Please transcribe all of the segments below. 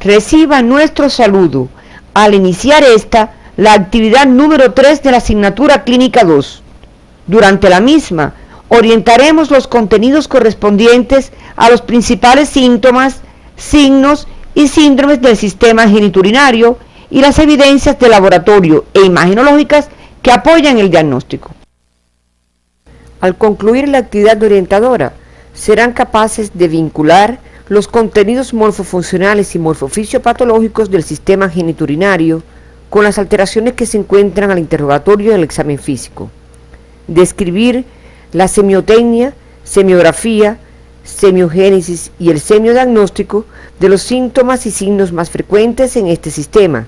Reciba nuestro saludo al iniciar la actividad número 3 de la asignatura Clínica 2. Durante la misma, orientaremos los contenidos correspondientes a los principales síntomas, signos y síndromes del sistema genitourinario y las evidencias de laboratorio e imagenológicas que apoyan el diagnóstico. Al concluir la actividad orientadora, serán capaces de vincular los contenidos morfofuncionales y morfofisiopatológicos del sistema genitourinario con las alteraciones que se encuentran al interrogatorio del examen físico. Describir la semiotecnia, semiografía, semiogénesis y el semiodiagnóstico de los síntomas y signos más frecuentes en este sistema.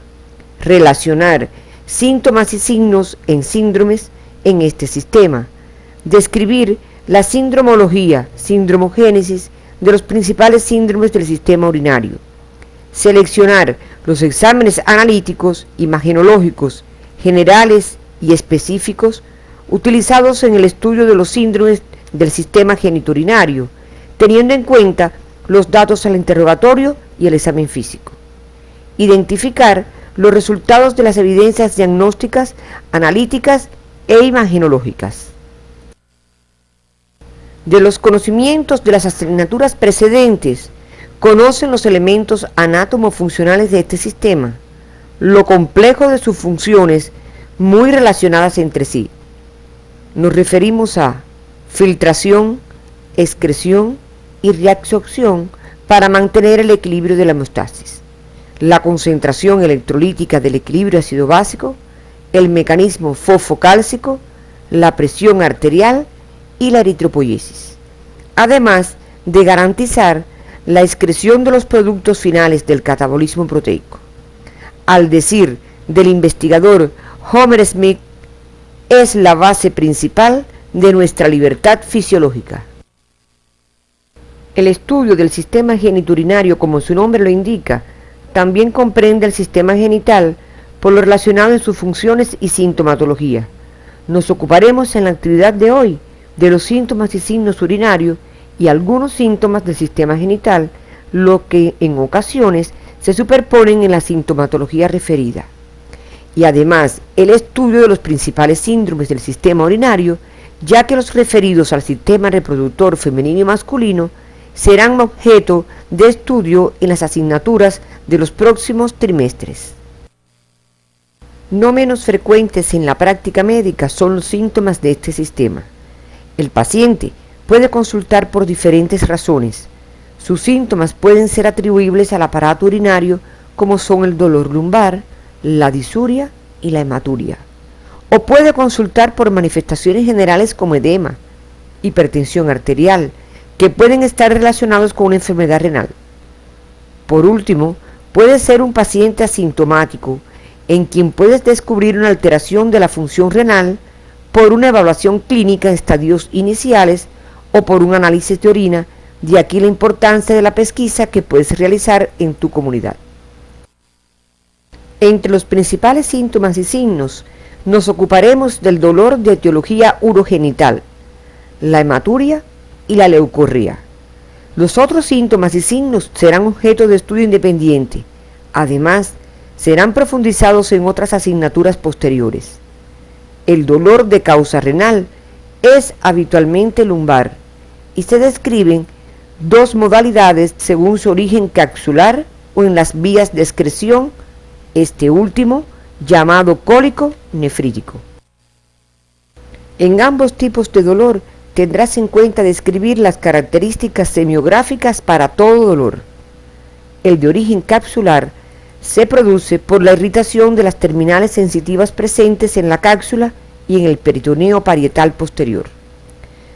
Relacionar síntomas y signos en síndromes en este sistema. Describir la sindromología, sindromogénesis de los principales síndromes del sistema urinario. Seleccionar los exámenes analíticos, imagenológicos, generales y específicos utilizados en el estudio de los síndromes del sistema genitourinario, teniendo en cuenta los datos al interrogatorio y el examen físico. Identificar los resultados de las evidencias diagnósticas, analíticas e imagenológicas. De los conocimientos de las asignaturas precedentes, conocen los elementos anátomo-funcionales de este sistema, lo complejo de sus funciones muy relacionadas entre sí. Nos referimos a filtración, excreción y reabsorción para mantener el equilibrio de la hemostasis, la concentración electrolítica del equilibrio ácido-básico, el mecanismo fosfocálcico, la presión arterial y la eritropoiesis, además de garantizar la excreción de los productos finales del catabolismo proteico. Al decir del investigador Homer Smith, es la base principal de nuestra libertad fisiológica. El estudio del sistema genitourinario, como su nombre lo indica, también comprende el sistema genital por lo relacionado en sus funciones y sintomatología. Nos ocuparemos en la actividad de hoy de los síntomas y signos urinarios y algunos síntomas del sistema genital, lo que en ocasiones se superponen en la sintomatología referida. Y además el estudio de los principales síndromes del sistema urinario, ya que los referidos al sistema reproductor femenino y masculino serán objeto de estudio en las asignaturas de los próximos trimestres. No menos frecuentes en la práctica médica son los síntomas de este sistema. El paciente puede consultar por diferentes razones. Sus síntomas pueden ser atribuibles al aparato urinario, como son el dolor lumbar, la disuria y la hematuria. O puede consultar por manifestaciones generales como edema, hipertensión arterial, que pueden estar relacionados con una enfermedad renal. Por último, puede ser un paciente asintomático, en quien puedes descubrir una alteración de la función renal por una evaluación clínica en estadios iniciales o por un análisis de orina, de aquí la importancia de la pesquisa que puedes realizar en tu comunidad. Entre los principales síntomas y signos, nos ocuparemos del dolor de etiología urogenital, la hematuria y la leucorrea. Los otros síntomas y signos serán objeto de estudio independiente. Además, serán profundizados en otras asignaturas posteriores. El dolor de causa renal es habitualmente lumbar y se describen dos modalidades según su origen capsular o en las vías de excreción, este último llamado cólico nefrítico. En ambos tipos de dolor tendrás en cuenta describir las características semiográficas para todo dolor. El de origen capsular se produce por la irritación de las terminales sensitivas presentes en la cápsula y en el peritoneo parietal posterior.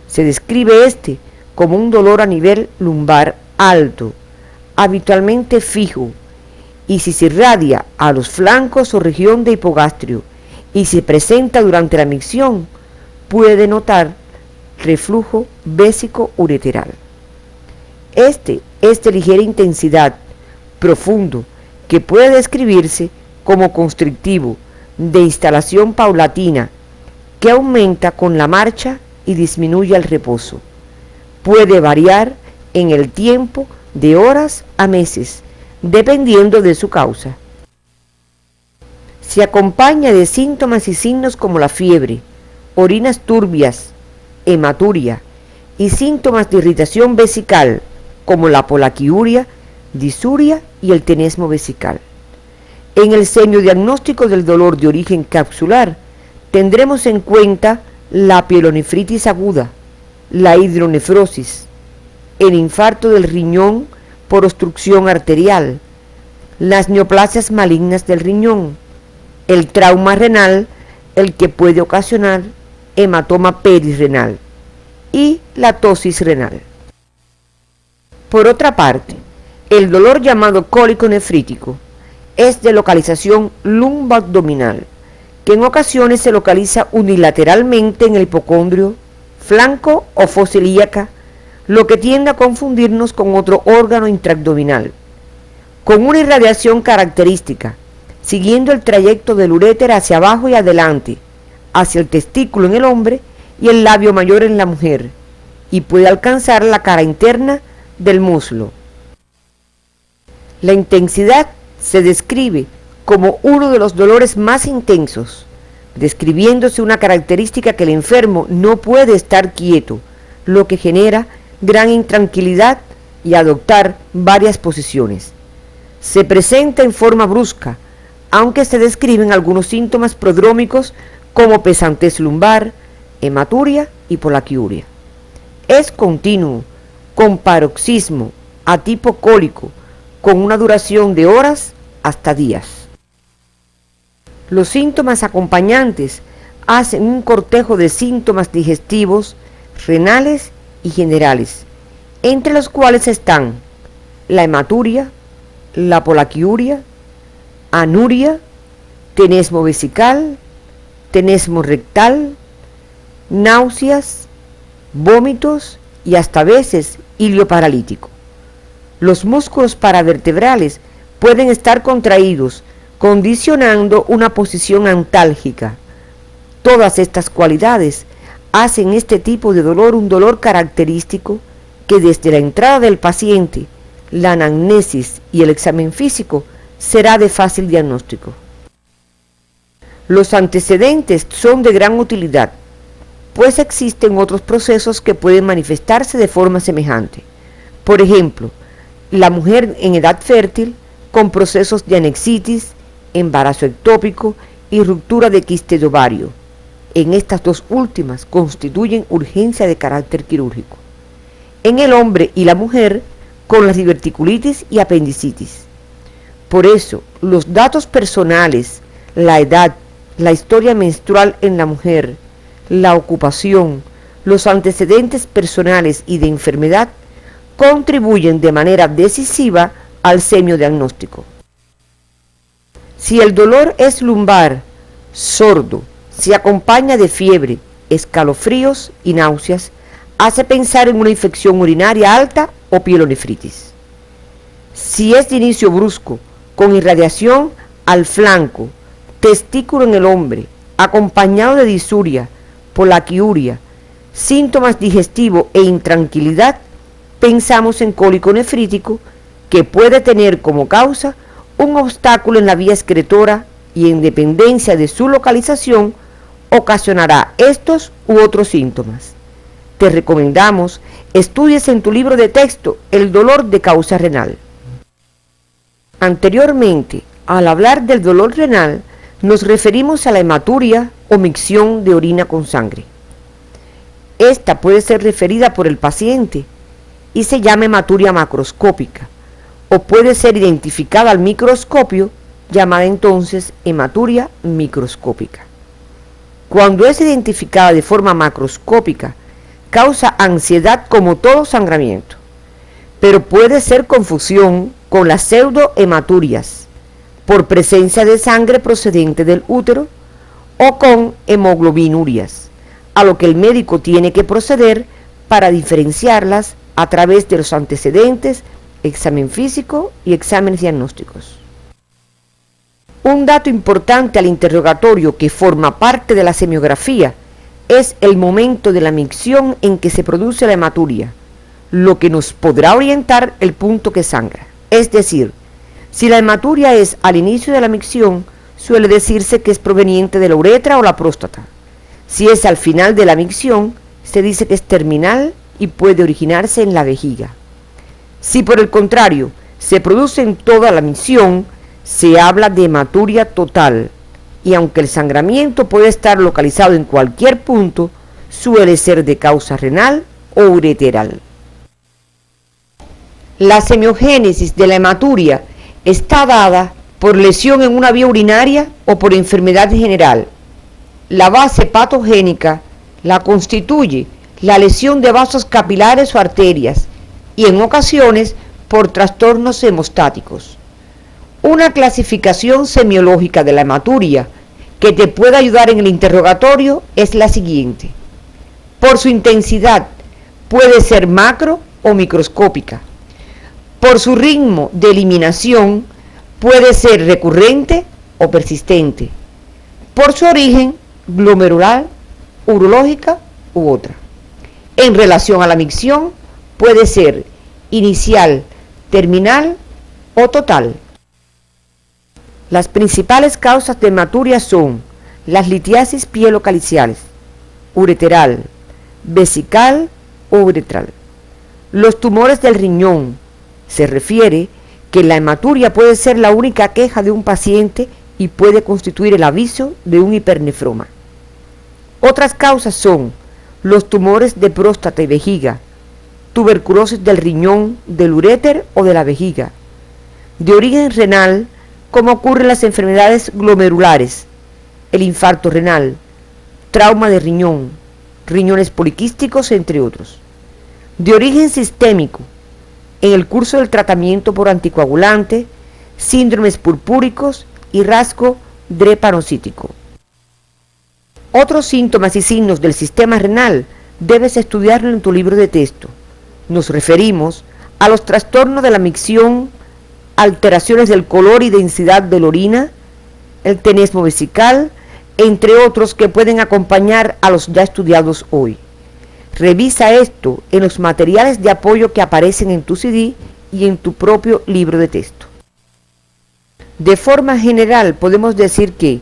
Se describe este como un dolor a nivel lumbar alto, habitualmente fijo, y si se irradia a los flancos o región de hipogastrio y se presenta durante la micción, puede notar reflujo vésico ureteral. Este es de ligera intensidad, profundo, que puede describirse como constrictivo, de instalación paulatina, que aumenta con la marcha y disminuye al reposo. Puede variar en el tiempo de horas a meses, dependiendo de su causa. Se acompaña de síntomas y signos como la fiebre, orinas turbias, hematuria y síntomas de irritación vesical como la polaquiuria, disuria y el tenesmo vesical. En el semiodiagnóstico del dolor de origen capsular tendremos en cuenta la pielonefritis aguda, la hidronefrosis, el infarto del riñón por obstrucción arterial, las neoplasias malignas del riñón, el trauma renal, el que puede ocasionar hematoma perirrenal, y la tosis renal. Por otra parte, el dolor llamado cólico nefrítico es de localización lumboabdominal, que en ocasiones se localiza unilateralmente en el hipocondrio, flanco o fosa ilíaca, lo que tiende a confundirnos con otro órgano intraabdominal, con una irradiación característica, siguiendo el trayecto del uréter hacia abajo y adelante, hacia el testículo en el hombre y el labio mayor en la mujer, y puede alcanzar la cara interna del muslo. La intensidad se describe como uno de los dolores más intensos, describiéndose una característica que el enfermo no puede estar quieto, lo que genera gran intranquilidad y adoptar varias posiciones. Se presenta en forma brusca, aunque se describen algunos síntomas prodrómicos como pesantez lumbar, hematuria y polaquiuria. Es continuo, con paroxismo, a tipo cólico, con una duración de horas hasta días. Los síntomas acompañantes hacen un cortejo de síntomas digestivos, renales y generales, entre los cuales están la hematuria, la polaquiuria, anuria, tenesmo vesical, tenesmo rectal, náuseas, vómitos y hasta veces hilio paralítico. Los músculos paravertebrales pueden estar contraídos, condicionando una posición antálgica. Todas estas cualidades hacen este tipo de dolor un dolor característico que desde la entrada del paciente, la anamnesis y el examen físico será de fácil diagnóstico. Los antecedentes son de gran utilidad, pues existen otros procesos que pueden manifestarse de forma semejante. Por ejemplo, la mujer en edad fértil con procesos de anexitis, embarazo ectópico y ruptura de quiste de ovario. En estas dos últimas constituyen urgencia de carácter quirúrgico. En el hombre y la mujer con la diverticulitis y apendicitis. Por eso, los datos personales, la edad, la historia menstrual en la mujer, la ocupación, los antecedentes personales y de enfermedad contribuyen de manera decisiva al semiodiagnóstico. Si el dolor es lumbar, sordo, se acompaña de fiebre, escalofríos y náuseas, hace pensar en una infección urinaria alta o pielonefritis. Si es de inicio brusco, con irradiación al flanco, testículo en el hombre, acompañado de disuria, polaquiuria, síntomas digestivos e intranquilidad, pensamos en cólico nefrítico que puede tener como causa un obstáculo en la vía excretora y en dependencia de su localización ocasionará estos u otros síntomas. Te recomendamos estudies en tu libro de texto el dolor de causa renal. Anteriormente, al hablar del dolor renal, nos referimos a la hematuria o micción de orina con sangre. Esta puede ser referida por el paciente y se llama hematuria macroscópica, o puede ser identificada al microscopio, llamada entonces hematuria microscópica. Cuando es identificada de forma macroscópica, causa ansiedad como todo sangramiento, pero puede ser confusión con las pseudohematurias, por presencia de sangre procedente del útero, o con hemoglobinurias, a lo que el médico tiene que proceder para diferenciarlas a través de los antecedentes, examen físico y exámenes diagnósticos. Un dato importante al interrogatorio que forma parte de la semiografía es el momento de la micción en que se produce la hematuria, lo que nos podrá orientar el punto que sangra. Es decir, Si la hematuria es al inicio de la micción, suele decirse que es proveniente de la uretra o la próstata. Si es al final de la micción, se dice que es terminal y puede originarse en la vejiga. Si por el contrario se produce en toda la micción, se habla de hematuria total, y aunque el sangramiento puede estar localizado en cualquier punto, suele ser de causa renal o ureteral. La semiogénesis de la hematuria está dada por lesión en una vía urinaria o por enfermedad general. La base patogénica la constituye la lesión de vasos capilares o arterias y en ocasiones por trastornos hemostáticos. Una clasificación semiológica de la hematuria que te puede ayudar en el interrogatorio es la siguiente. Por su intensidad puede ser macro o microscópica. Por su ritmo de eliminación puede ser recurrente o persistente. Por su origen glomerular, urológica u otra. En relación a la micción puede ser inicial, terminal o total. Las principales causas de hematuria son las litiasis pielocaliciales, ureteral, vesical o uretral. Los tumores del riñón. Se refiere que la hematuria puede ser la única queja de un paciente y puede constituir el aviso de un hipernefroma. Otras causas son los tumores de próstata y vejiga, tuberculosis del riñón, del uréter o de la vejiga, de origen renal, como ocurre en las enfermedades glomerulares, el infarto renal, trauma de riñón, riñones poliquísticos, entre otros. De origen sistémico, en el curso del tratamiento por anticoagulante, síndromes purpúricos y rasgo drepanocítico. Otros síntomas y signos del sistema renal debes estudiarlo en tu libro de texto. Nos referimos a los trastornos de la micción, alteraciones del color y densidad de la orina, el tenesmo vesical, entre otros que pueden acompañar a los ya estudiados hoy. Revisa esto en los materiales de apoyo que aparecen en tu CD y en tu propio libro de texto. De forma general podemos decir que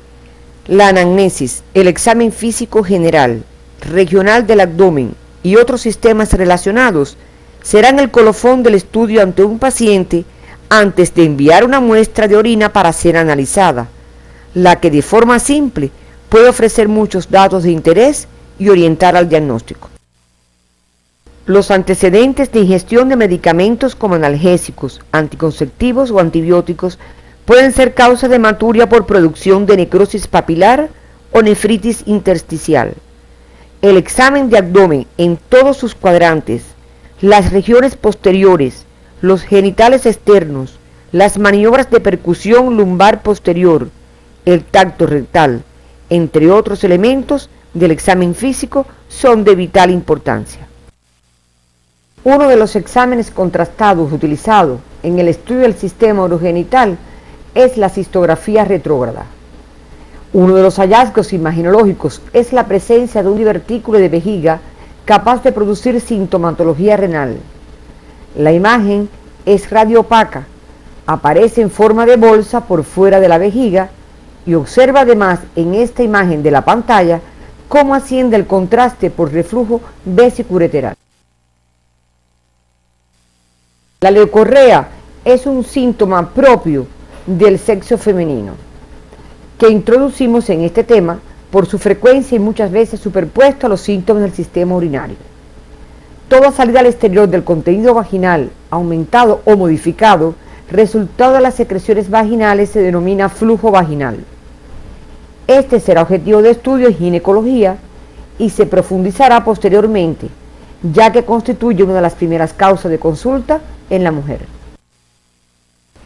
la anamnesis, el examen físico general, regional del abdomen y otros sistemas relacionados serán el colofón del estudio ante un paciente antes de enviar una muestra de orina para ser analizada, la que de forma simple puede ofrecer muchos datos de interés y orientar al diagnóstico. Los antecedentes de ingestión de medicamentos como analgésicos, anticonceptivos o antibióticos pueden ser causa de hematuria por producción de necrosis papilar o nefritis intersticial. El examen de abdomen en todos sus cuadrantes, las regiones posteriores, los genitales externos, las maniobras de percusión lumbar posterior, el tacto rectal, entre otros elementos del examen físico, son de vital importancia. Uno de los exámenes contrastados utilizados en el estudio del sistema urogenital es la cistografía retrógrada. Uno de los hallazgos imagenológicos es la presencia de un divertículo de vejiga capaz de producir sintomatología renal. La imagen es radioopaca, aparece en forma de bolsa por fuera de la vejiga y observa además en esta imagen de la pantalla cómo asciende el contraste por reflujo vesicureteral. La leucorrea es un síntoma propio del sexo femenino, que introducimos en este tema por su frecuencia y muchas veces superpuesto a los síntomas del sistema urinario. Toda salida al exterior del contenido vaginal, aumentado o modificado, resultado de las secreciones vaginales, se denomina flujo vaginal. Este será objetivo de estudio en ginecología y se profundizará posteriormente, ya que constituye una de las primeras causas de consulta en la mujer.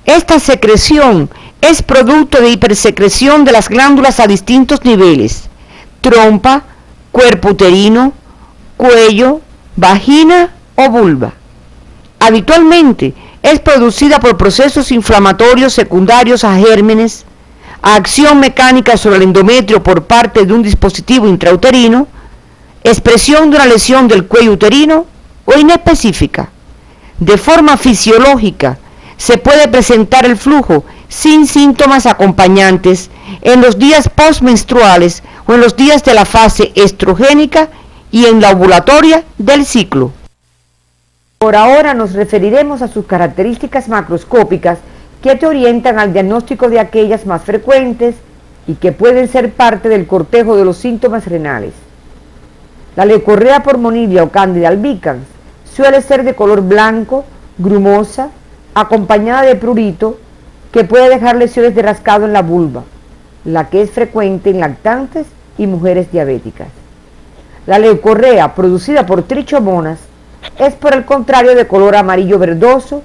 Esta secreción es producto de hipersecreción de las glándulas a distintos niveles: trompa, cuerpo uterino, cuello, vagina o vulva. Habitualmente es producida por procesos inflamatorios secundarios a gérmenes, a acción mecánica sobre el endometrio por parte de un dispositivo intrauterino, expresión de una lesión del cuello uterino o inespecífica. De forma fisiológica, se puede presentar el flujo sin síntomas acompañantes en los días postmenstruales o en los días de la fase estrogénica y en la ovulatoria del ciclo. Por ahora nos referiremos a sus características macroscópicas que te orientan al diagnóstico de aquellas más frecuentes y que pueden ser parte del cortejo de los síntomas renales. La leucorrea por Monilia o Candida albicans suele ser de color blanco, grumosa, acompañada de prurito, que puede dejar lesiones de rascado en la vulva, la que es frecuente en lactantes y mujeres diabéticas. La leucorrea producida por trichomonas es por el contrario de color amarillo verdoso,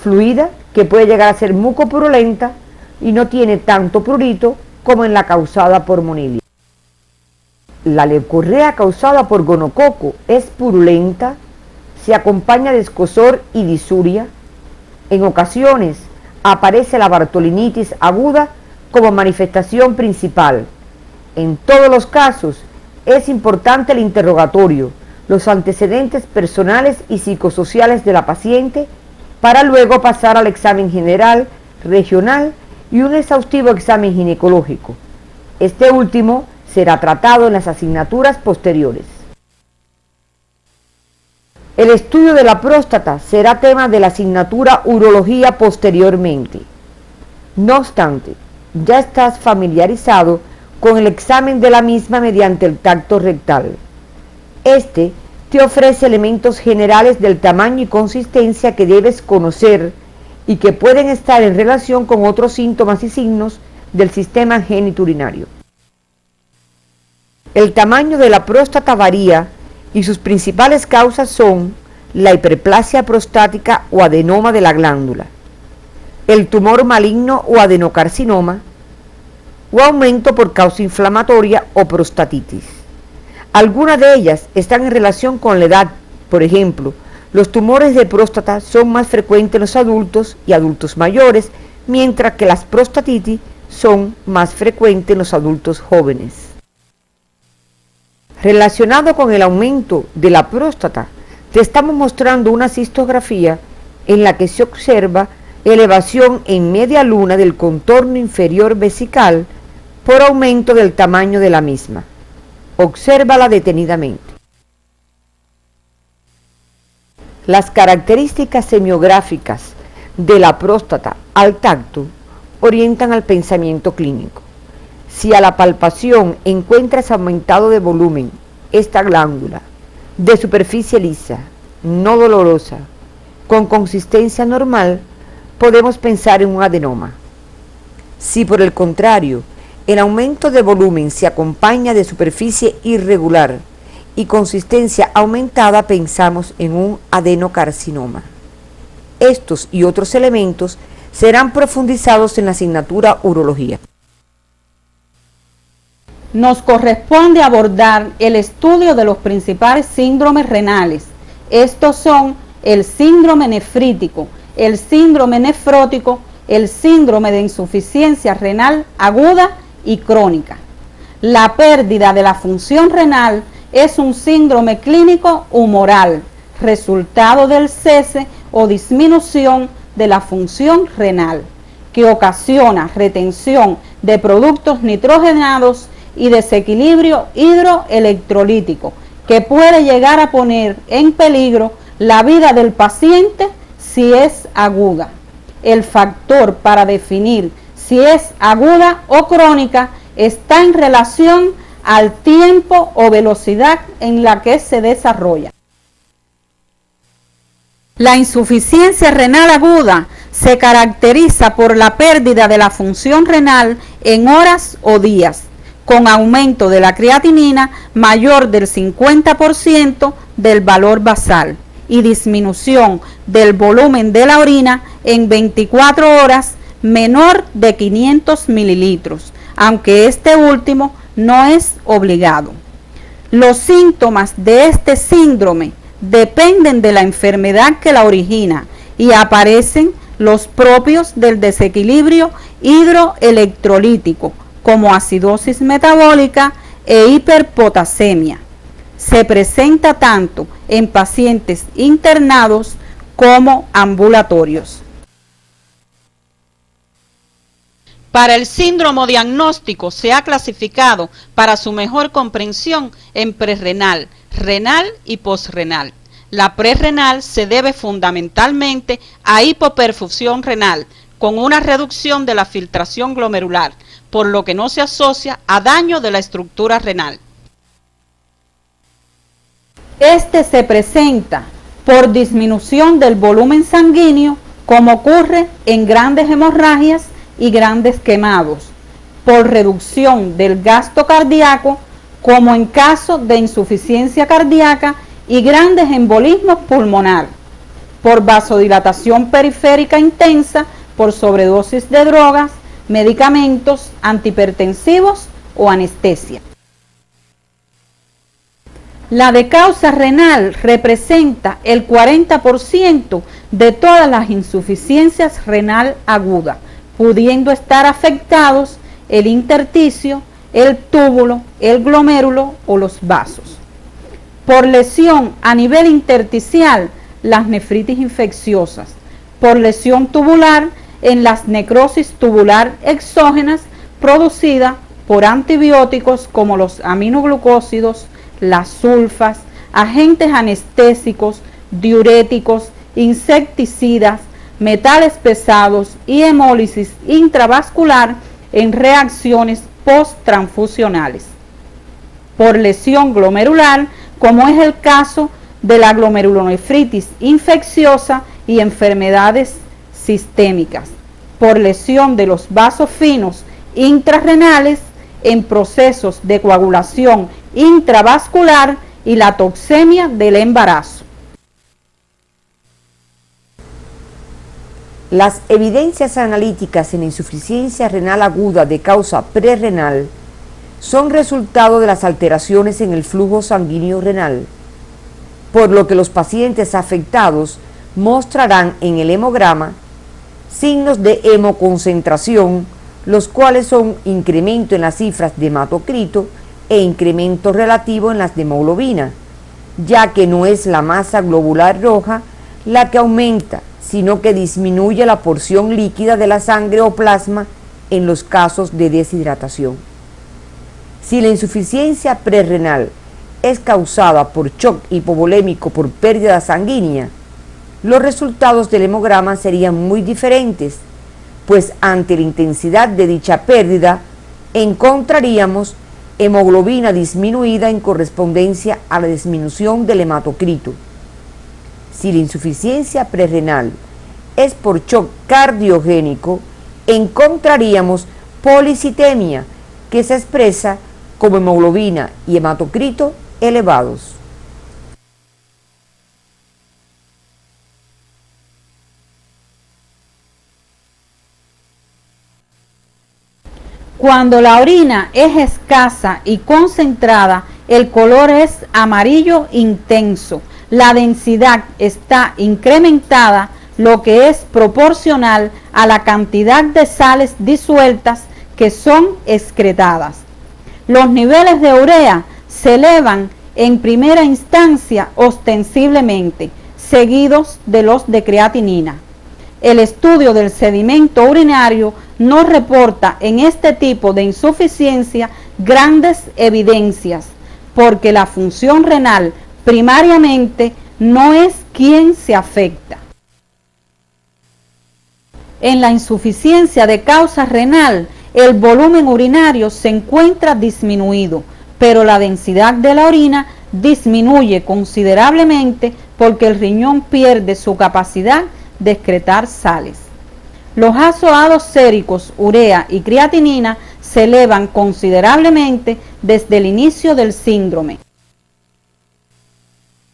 fluida, que puede llegar a ser mucopurulenta y no tiene tanto prurito como en la causada por Monilia. La leucorrea causada por gonococo es purulenta, se acompaña de escozor y disuria. En ocasiones aparece la bartolinitis aguda como manifestación principal. En todos los casos es importante el interrogatorio, los antecedentes personales y psicosociales de la paciente para luego pasar al examen general, regional y un exhaustivo examen ginecológico. Este último será tratado en las asignaturas posteriores. El estudio de la próstata será tema de la asignatura urología posteriormente. No obstante, ya estás familiarizado con el examen de la misma mediante el tacto rectal. Este te ofrece elementos generales del tamaño y consistencia que debes conocer y que pueden estar en relación con otros síntomas y signos del sistema genitourinario. El tamaño de la próstata varía y sus principales causas son la hiperplasia prostática o adenoma de la glándula, el tumor maligno o adenocarcinoma, o aumento por causa inflamatoria o prostatitis. Algunas de ellas están en relación con la edad. Por ejemplo, los tumores de próstata son más frecuentes en los adultos y adultos mayores, mientras que las prostatitis son más frecuentes en los adultos jóvenes. Relacionado con el aumento de la próstata, te estamos mostrando una cistografía en la que se observa elevación en media luna del contorno inferior vesical por aumento del tamaño de la misma. Obsérvala detenidamente. Las características semiográficas de la próstata al tacto orientan al pensamiento clínico. Si a la palpación encuentras aumentado de volumen esta glándula, de superficie lisa, no dolorosa, con consistencia normal, podemos pensar en un adenoma. Si por el contrario, el aumento de volumen se acompaña de superficie irregular y consistencia aumentada, pensamos en un adenocarcinoma. Estos y otros elementos serán profundizados en la asignatura urología. Nos corresponde abordar el estudio de los principales síndromes renales. Estos son el síndrome nefrítico, el síndrome nefrótico, el síndrome de insuficiencia renal aguda y crónica. La pérdida de la función renal es un síndrome clínico humoral, resultado del cese o disminución de la función renal, que ocasiona retención de productos nitrogenados y desequilibrio hidroelectrolítico, que puede llegar a poner en peligro la vida del paciente si es aguda. El factor para definir si es aguda o crónica está en relación al tiempo o velocidad en la que se desarrolla. La insuficiencia renal aguda se caracteriza por la pérdida de la función renal en horas o días, con aumento de la creatinina mayor del 50% del valor basal y disminución del volumen de la orina en 24 horas menor de 500 mililitros, aunque este último no es obligado. Los síntomas de este síndrome dependen de la enfermedad que la origina y aparecen los propios del desequilibrio hidroelectrolítico, como acidosis metabólica e hiperpotasemia. Se presenta tanto en pacientes internados como ambulatorios. Para el síndrome diagnóstico se ha clasificado para su mejor comprensión en prerrenal, renal y posrenal. La prerrenal se debe fundamentalmente a hipoperfusión renal, con una reducción de la filtración glomerular, por lo que no se asocia a daño de la estructura renal. Este se presenta por disminución del volumen sanguíneo, como ocurre en grandes hemorragias y grandes quemados, por reducción del gasto cardíaco, como en caso de insuficiencia cardíaca y grandes embolismos pulmonares, por vasodilatación periférica intensa, por sobredosis de drogas, medicamentos antihipertensivos o anestesia. La de causa renal representa el 40% de todas las insuficiencias renal agudas, pudiendo estar afectados el intersticio, el túbulo, el glomérulo o los vasos. Por lesión a nivel intersticial, las nefritis infecciosas. Por lesión tubular, en las necrosis tubular exógenas producidas por antibióticos como los aminoglucósidos, las sulfas, agentes anestésicos, diuréticos, insecticidas, metales pesados y hemólisis intravascular en reacciones posttransfusionales. Por lesión glomerular, como es el caso de la glomerulonefritis infecciosa y enfermedades sistémicas. Por lesión de los vasos finos intrarrenales en procesos de coagulación intravascular y la toxemia del embarazo. Las evidencias analíticas en insuficiencia renal aguda de causa prerrenal son resultado de las alteraciones en el flujo sanguíneo renal, por lo que los pacientes afectados mostrarán en el hemograma signos de hemoconcentración, los cuales son incremento en las cifras de hematocrito e incremento relativo en las de hemoglobina, ya que no es la masa globular roja la que aumenta, sino que disminuye la porción líquida de la sangre o plasma en los casos de deshidratación. Si la insuficiencia prerrenal es causada por shock hipovolémico por pérdida sanguínea, los resultados del hemograma serían muy diferentes, pues ante la intensidad de dicha pérdida encontraríamos hemoglobina disminuida en correspondencia a la disminución del hematocrito. Si la insuficiencia prerrenal es por shock cardiogénico, encontraríamos policitemia, que se expresa como hemoglobina y hematocrito elevados. Cuando la orina es escasa y concentrada, el color es amarillo intenso. La densidad está incrementada, lo que es proporcional a la cantidad de sales disueltas que son excretadas. Los niveles de urea se elevan en primera instancia ostensiblemente, seguidos de los de creatinina. El estudio del sedimento urinario no reporta en este tipo de insuficiencia grandes evidencias, porque la función renal primariamente no es quien se afecta. En la insuficiencia de causa renal, el volumen urinario se encuentra disminuido, pero la densidad de la orina disminuye considerablemente porque el riñón pierde su capacidad de excretar sales. Los ácidos séricos, urea y creatinina se elevan considerablemente desde el inicio del síndrome.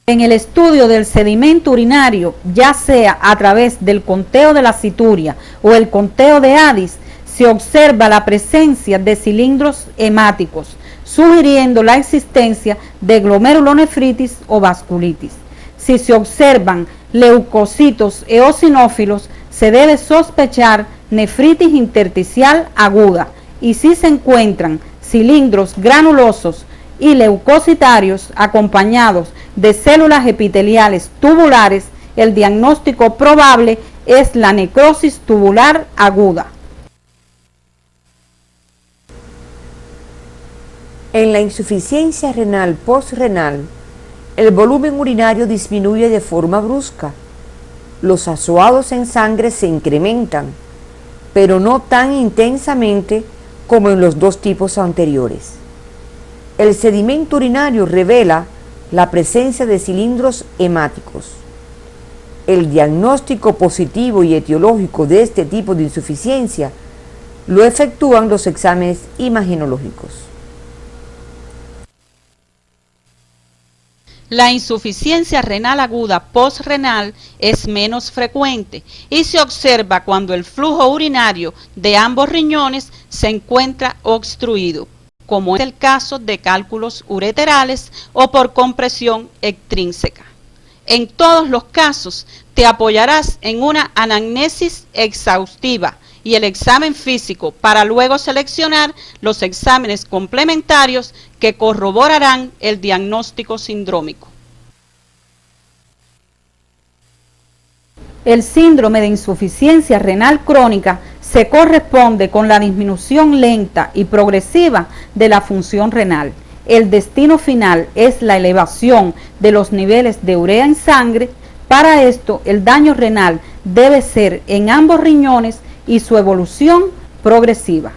En el estudio del sedimento urinario, ya sea a través del conteo de la cituria o el conteo de Addis, se observa la presencia de cilindros hemáticos, sugiriendo la existencia de glomerulonefritis o vasculitis. Si se observan leucocitos eosinófilos, se debe sospechar nefritis intersticial aguda, y si se encuentran cilindros granulosos y leucocitarios acompañados de células epiteliales tubulares, el diagnóstico probable es la necrosis tubular aguda. En la insuficiencia renal postrenal, el volumen urinario disminuye de forma brusca. Los azoados en sangre se incrementan, pero no tan intensamente como en los dos tipos anteriores. El sedimento urinario revela la presencia de cilindros hemáticos. El diagnóstico positivo y etiológico de este tipo de insuficiencia lo efectúan los exámenes imagenológicos. La insuficiencia renal aguda postrenal es menos frecuente y se observa cuando el flujo urinario de ambos riñones se encuentra obstruido, como es el caso de cálculos ureterales o por compresión extrínseca. En todos los casos, te apoyarás en una anamnesis exhaustiva y el examen físico para luego seleccionar los exámenes complementarios que corroborarán el diagnóstico sindrómico. El síndrome de insuficiencia renal crónica se corresponde con la disminución lenta y progresiva de la función renal. El destino final es la elevación de los niveles de urea en sangre. Para esto, el daño renal debe ser en ambos riñones y su evolución progresiva.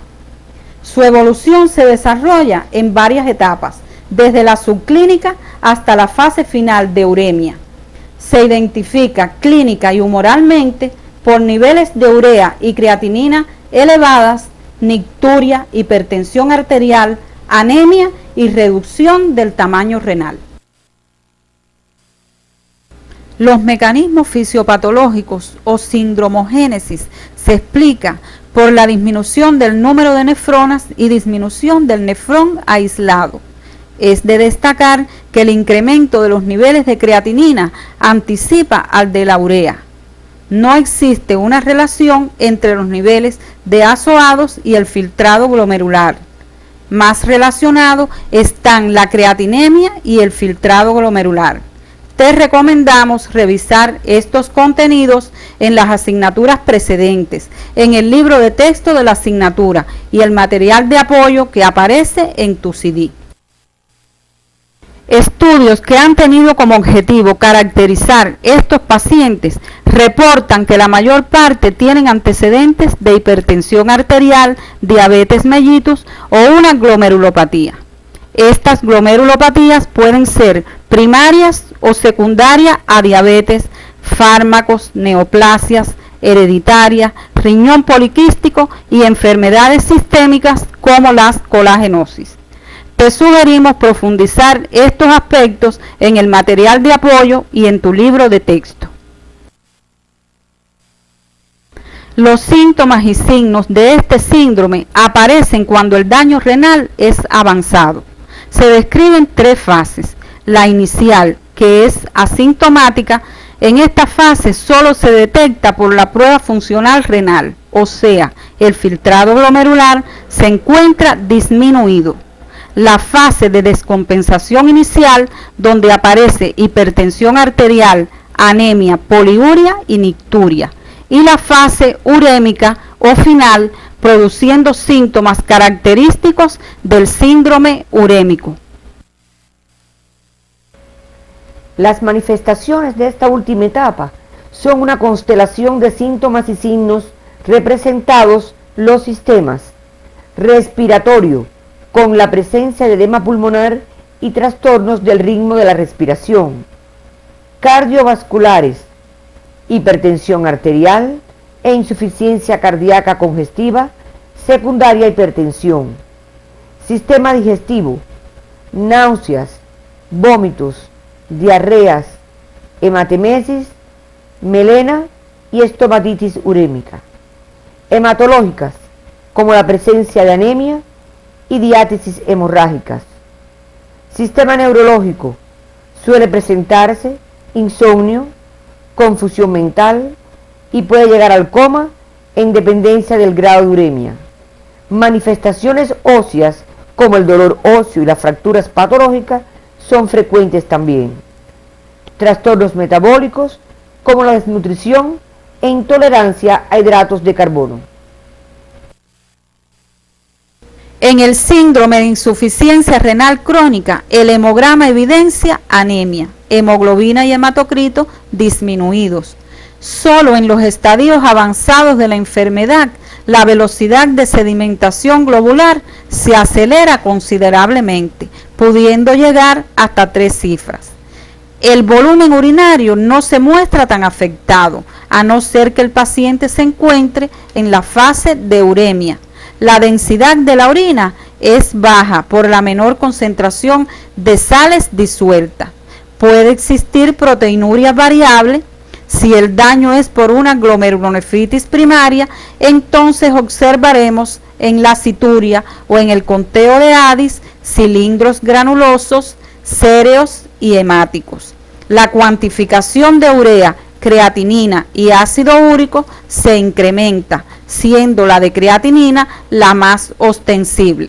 Su evolución se desarrolla en varias etapas, desde la subclínica hasta la fase final de uremia. Se identifica clínica y humoralmente por niveles de urea y creatinina elevadas, nicturia, hipertensión arterial, anemia y reducción del tamaño renal. Los mecanismos fisiopatológicos o sindromogénesis se explica por la disminución del número de nefronas y disminución del nefrón aislado. Es de destacar que el incremento de los niveles de creatinina anticipa al de la urea. No existe una relación entre los niveles de azoados y el filtrado glomerular. Más relacionados están la creatinemia y el filtrado glomerular. Te recomendamos revisar estos contenidos en las asignaturas precedentes, en el libro de texto de la asignatura y el material de apoyo que aparece en tu CD. Estudios que han tenido como objetivo caracterizar estos pacientes reportan que la mayor parte tienen antecedentes de hipertensión arterial, diabetes mellitus o una glomerulopatía. Estas glomerulopatías pueden ser primarias o secundarias a diabetes, fármacos, neoplasias hereditarias, riñón poliquístico y enfermedades sistémicas como las colagenosis. Te sugerimos profundizar estos aspectos en el material de apoyo y en tu libro de texto. Los síntomas y signos de este síndrome aparecen cuando el daño renal es avanzado. Se describen tres fases. La inicial, que es asintomática, en esta fase solo se detecta por la prueba funcional renal, o sea, el filtrado glomerular se encuentra disminuido. La fase de descompensación inicial, donde aparece hipertensión arterial, anemia, poliuria y nicturia. Y la fase urémica o final, produciendo síntomas característicos del síndrome urémico. Las manifestaciones de esta última etapa son una constelación de síntomas y signos representados los sistemas respiratorio, con la presencia de edema pulmonar y trastornos del ritmo de la respiración, cardiovasculares, hipertensión arterial e insuficiencia cardíaca congestiva, secundaria hipertensión, sistema digestivo, náuseas, vómitos, diarreas, hematemesis, melena y estomatitis urémica. Hematológicas, como la presencia de anemia y diátesis hemorrágicas. Sistema neurológico, suele presentarse insomnio, confusión mental y puede llegar al coma en dependencia del grado de uremia. Manifestaciones óseas, como el dolor óseo y las fracturas patológicas, son frecuentes también. Trastornos metabólicos, como la desnutrición e intolerancia a hidratos de carbono. En el síndrome de insuficiencia renal crónica, el hemograma evidencia anemia, hemoglobina y hematocrito disminuidos. Solo en los estadios avanzados de la enfermedad, la velocidad de sedimentación globular se acelera considerablemente, pudiendo llegar hasta 3 cifras. El volumen urinario no se muestra tan afectado, a no ser que el paciente se encuentre en la fase de uremia. La densidad de la orina es baja por la menor concentración de sales disueltas. Puede existir proteinuria variable. Si el daño es por una glomerulonefritis primaria, entonces observaremos en la cituria o en el conteo de Addis cilindros granulosos, céreos y hemáticos. La cuantificación de urea, creatinina y ácido úrico se incrementa, siendo la de creatinina la más ostensible.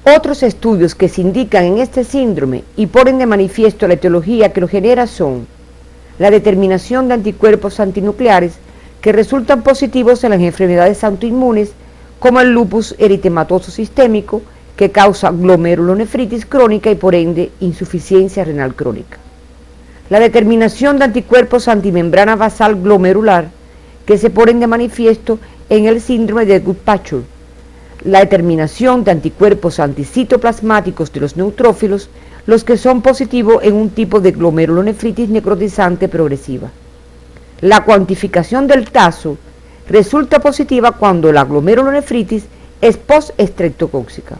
Otros estudios que se indican en este síndrome y ponen de manifiesto la etiología que lo genera son la determinación de anticuerpos antinucleares que resultan positivos en las enfermedades autoinmunes como el lupus eritematoso sistémico, que causa glomerulonefritis crónica y por ende insuficiencia renal crónica. La determinación de anticuerpos antimembrana basal glomerular que se ponen de manifiesto en el síndrome de Goodpasture. La determinación de anticuerpos anticitoplasmáticos de los neutrófilos, los que son positivos en un tipo de glomerulonefritis necrotizante progresiva. La cuantificación del TASO resulta positiva cuando la glomerulonefritis es post-estreptocóxica.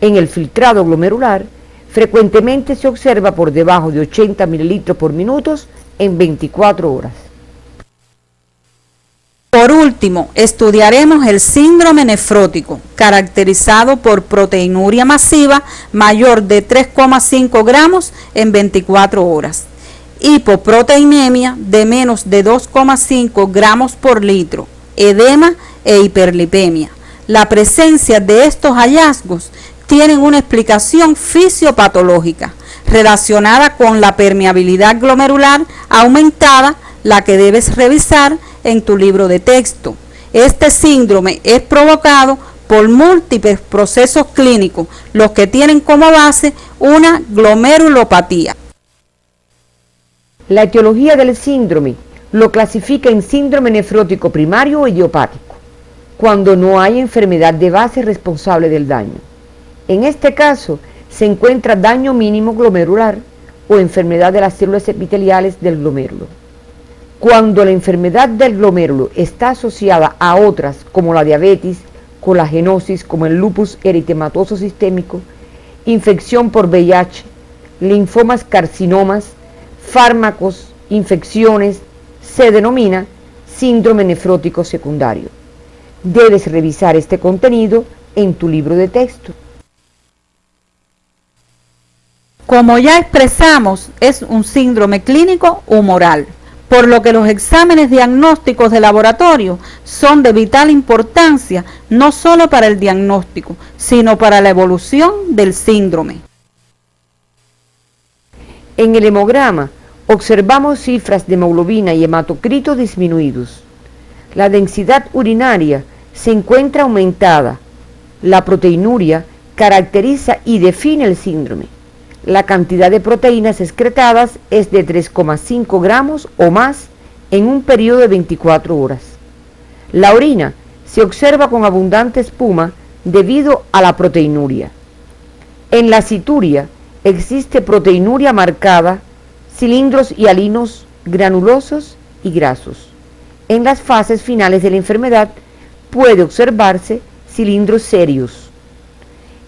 En el filtrado glomerular, frecuentemente se observa por debajo de 80 mililitros por minuto en 24 horas. Por último, estudiaremos el síndrome nefrótico, caracterizado por proteinuria masiva mayor de 3,5 gramos en 24 horas, hipoproteinemia de menos de 2,5 gramos por litro, edema e hiperlipemia. La presencia de estos hallazgos tienen una explicación fisiopatológica relacionada con la permeabilidad glomerular aumentada, la que debes revisar en tu libro de texto. Este síndrome es provocado por múltiples procesos clínicos, los que tienen como base una glomerulopatía. La etiología del síndrome lo clasifica en síndrome nefrótico primario o idiopático, cuando no hay enfermedad de base responsable del daño. En este caso, se encuentra daño mínimo glomerular o enfermedad de las células epiteliales del glomérulo. Cuando la enfermedad del glomérulo está asociada a otras como la diabetes, colagenosis como el lupus eritematoso sistémico, infección por VIH, linfomas, carcinomas, fármacos, infecciones, se denomina síndrome nefrótico secundario. Debes revisar este contenido en tu libro de texto. Como ya expresamos, es un síndrome clínico humoral, por lo que los exámenes diagnósticos de laboratorio son de vital importancia, no solo para el diagnóstico, sino para la evolución del síndrome. En el hemograma observamos cifras de hemoglobina y hematocrito disminuidos. La densidad urinaria se encuentra aumentada. La proteinuria caracteriza y define el síndrome. La cantidad de proteínas excretadas es de 3,5 gramos o más en un periodo de 24 horas. La orina se observa con abundante espuma debido a la proteinuria. En la cituria existe proteinuria marcada, cilindros hialinos granulosos y grasos. En las fases finales de la enfermedad puede observarse cilindros serios.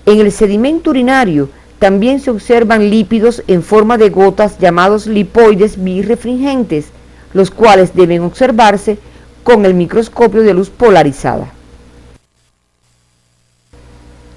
En el sedimento urinario también se observan lípidos en forma de gotas llamados lipoides birrefringentes, los cuales deben observarse con el microscopio de luz polarizada.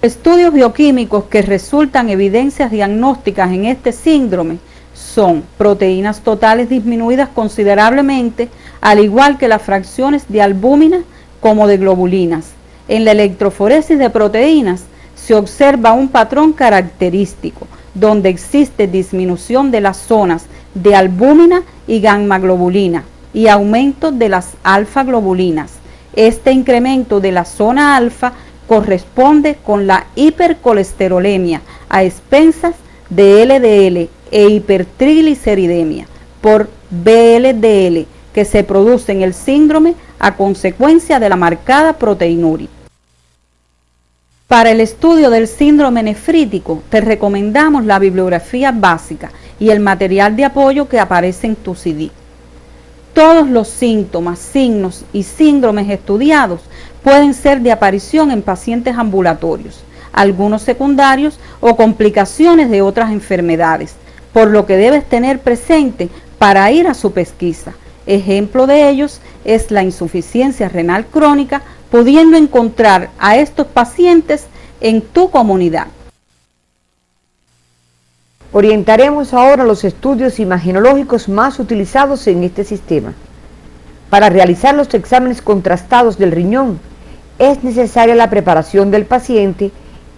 Estudios bioquímicos que resultan evidencias diagnósticas en este síndrome son proteínas totales disminuidas considerablemente, al igual que las fracciones de albúmina como de globulinas. En la electroforesis de proteínas se observa un patrón característico, donde existe disminución de las zonas de albúmina y gamma globulina y aumento de las alfa globulinas. Este incremento de la zona alfa corresponde con la hipercolesterolemia a expensas de LDL e hipertrigliceridemia por VLDL que se produce en el síndrome a consecuencia de la marcada proteinuria. Para el estudio del síndrome nefrítico te recomendamos la bibliografía básica y el material de apoyo que aparece en tu CD. Todos los síntomas, signos y síndromes estudiados pueden ser de aparición en pacientes ambulatorios, algunos secundarios o complicaciones de otras enfermedades, por lo que debes tener presente para ir a su pesquisa. Ejemplo de ellos es la insuficiencia renal crónica, pudiendo encontrar a estos pacientes en tu comunidad. Orientaremos ahora los estudios imagenológicos más utilizados en este sistema. Para realizar los exámenes contrastados del riñón, es necesaria la preparación del paciente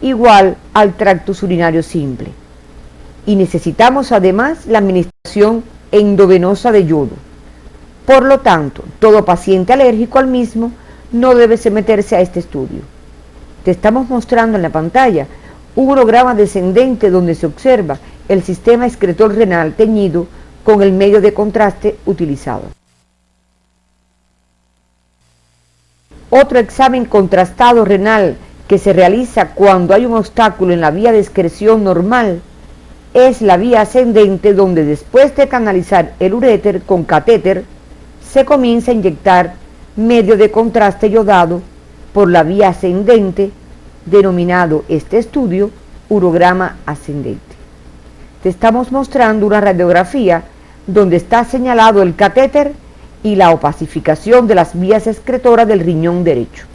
igual al tracto urinario simple. Y necesitamos además la administración endovenosa de yodo. Por lo tanto, todo paciente alérgico al mismo no debe someterse a este estudio. Te estamos mostrando en la pantalla un urograma descendente donde se observa el sistema excretor renal teñido con el medio de contraste utilizado. Otro examen contrastado renal que se realiza cuando hay un obstáculo en la vía de excreción normal es la vía ascendente, donde después de canalizar el uréter con catéter se comienza a inyectar medio de contraste yodado por la vía ascendente, denominado este estudio urograma ascendente. Te estamos mostrando una radiografía donde está señalado el catéter y la opacificación de las vías excretoras del riñón derecho.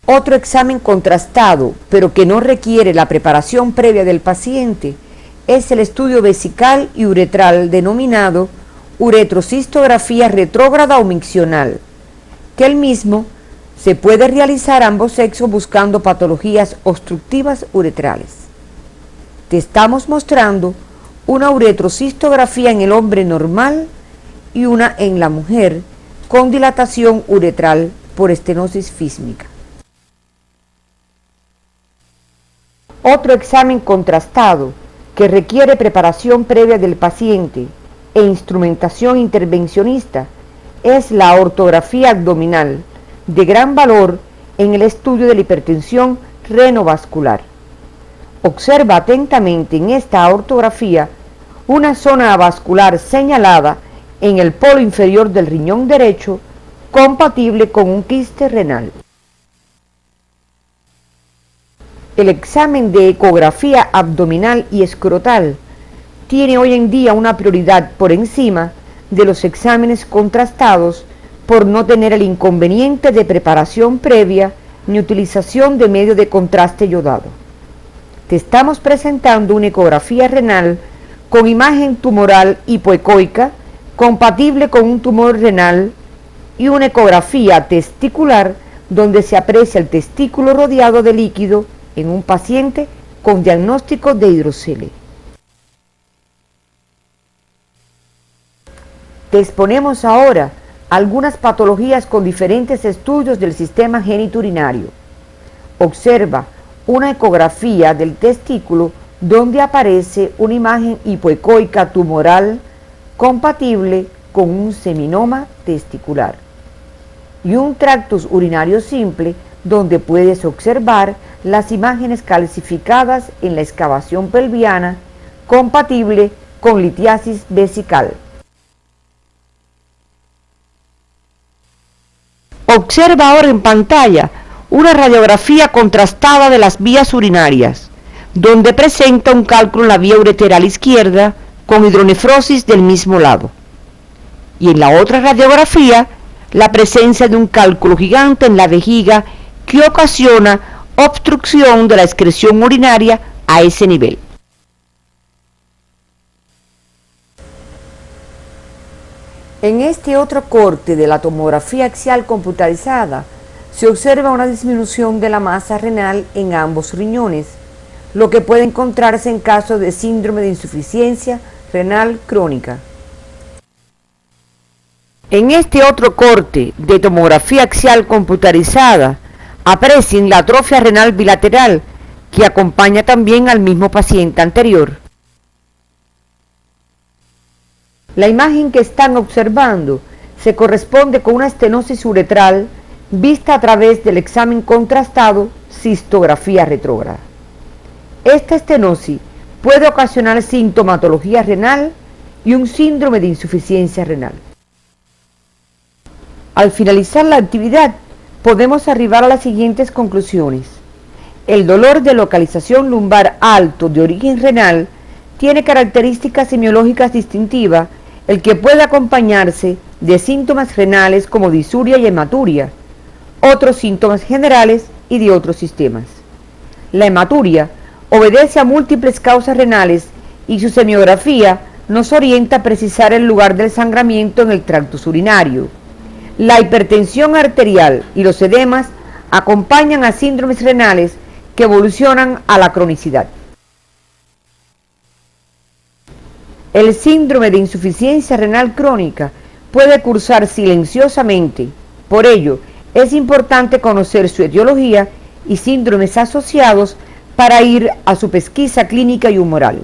Otro examen contrastado, pero que no requiere la preparación previa del paciente, es el estudio vesical y uretral denominado uretrocistografía retrógrada o miccional, que el mismo se puede realizar a ambos sexos buscando patologías obstructivas uretrales. Te estamos mostrando una uretrocistografía en el hombre normal y una en la mujer con dilatación uretral por estenosis físmica. Otro examen contrastado que requiere preparación previa del paciente e instrumentación intervencionista es la ortografía abdominal, de gran valor en el estudio de la hipertensión renovascular. Observa atentamente en esta ortografía una zona avascular señalada en el polo inferior del riñón derecho, compatible con un quiste renal. El examen de ecografía abdominal y escrotal tiene hoy en día una prioridad por encima de los exámenes contrastados por no tener el inconveniente de preparación previa ni utilización de medio de contraste yodado. Te estamos presentando una ecografía renal con imagen tumoral hipoecoica compatible con un tumor renal y una ecografía testicular donde se aprecia el testículo rodeado de líquido en un paciente con diagnóstico de hidrocele. Te exponemos ahora algunas patologías con diferentes estudios del sistema genitourinario. Observa una ecografía del testículo donde aparece una imagen hipoecoica tumoral compatible con un seminoma testicular y un tractus urinario simple donde puedes observar las imágenes calcificadas en la excavación pelviana compatible con litiasis vesical. Observa ahora en pantalla una radiografía contrastada de las vías urinarias, donde presenta un cálculo en la vía ureteral izquierda con hidronefrosis del mismo lado. Y en la otra radiografía, la presencia de un cálculo gigante en la vejiga que ocasiona obstrucción de la excreción urinaria a ese nivel. En este otro corte de la tomografía axial computarizada, se observa una disminución de la masa renal en ambos riñones, lo que puede encontrarse en caso de síndrome de insuficiencia renal crónica. En este otro corte de tomografía axial computarizada, aprecien la atrofia renal bilateral que acompaña también al mismo paciente anterior. La imagen que están observando se corresponde con una estenosis uretral vista a través del examen contrastado cistografía retrógrada. Esta estenosis puede ocasionar sintomatología renal y un síndrome de insuficiencia renal. Al finalizar la actividad, podemos arribar a las siguientes conclusiones. El dolor de localización lumbar alto de origen renal tiene características semiológicas distintivas, el que puede acompañarse de síntomas renales como disuria y hematuria, otros síntomas generales y de otros sistemas. La hematuria obedece a múltiples causas renales y su semiografía nos orienta a precisar el lugar del sangramiento en el tracto urinario. La hipertensión arterial y los edemas acompañan a síndromes renales que evolucionan a la cronicidad. El síndrome de insuficiencia renal crónica puede cursar silenciosamente, por ello es importante conocer su etiología y síndromes asociados para ir a su pesquisa clínica y humoral.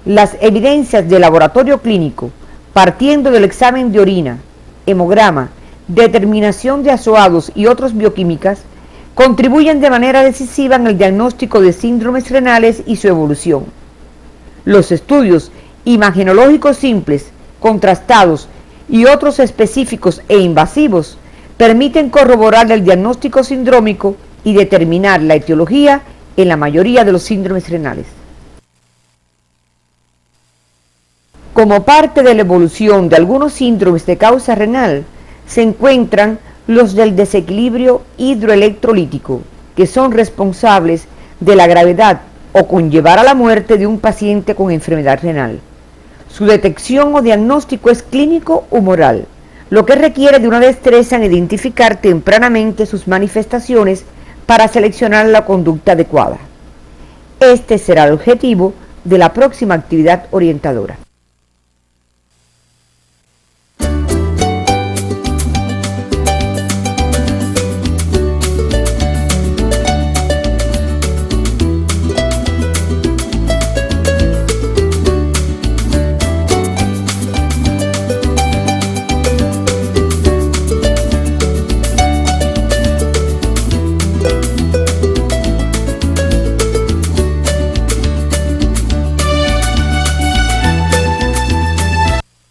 Las evidencias de laboratorio clínico, partiendo del examen de orina, hemograma, determinación de azoados y otras bioquímicas, contribuyen de manera decisiva en el diagnóstico de síndromes renales y su evolución. Los estudios imagenológicos simples, contrastados y otros específicos e invasivos permiten corroborar el diagnóstico sindrómico y determinar la etiología en la mayoría de los síndromes renales. Como parte de la evolución de algunos síndromes de causa renal, se encuentran los del desequilibrio hidroelectrolítico, que son responsables de la gravedad o conllevar a la muerte de un paciente con enfermedad renal. Su detección o diagnóstico es clínico o moral, lo que requiere de una destreza en identificar tempranamente sus manifestaciones para seleccionar la conducta adecuada. Este será el objetivo de la próxima actividad orientadora.